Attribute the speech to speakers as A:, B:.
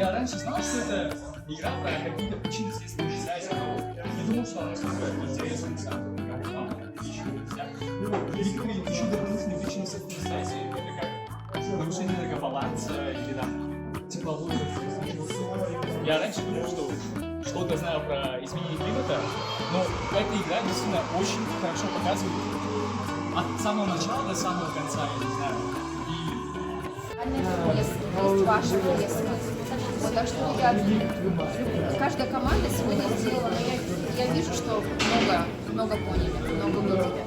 A: Я раньше знал, что это игра про какие-то причинно-следственные связи. Не думал, что она настолько интересна, на самом деле. Некоторые еще дополнительные причинно-следственные связи, это как нарушение энергобаланса или там тепловой. Я раньше думал, что что-то знаю про изменение климата, но эта игра действительно очень хорошо показывает от самого начала до самого конца, я не знаю.
B: Есть ваши прессы. Вот, так что, ребят, каждая команда сегодня сделала, но я вижу, что много поняли, много увидели.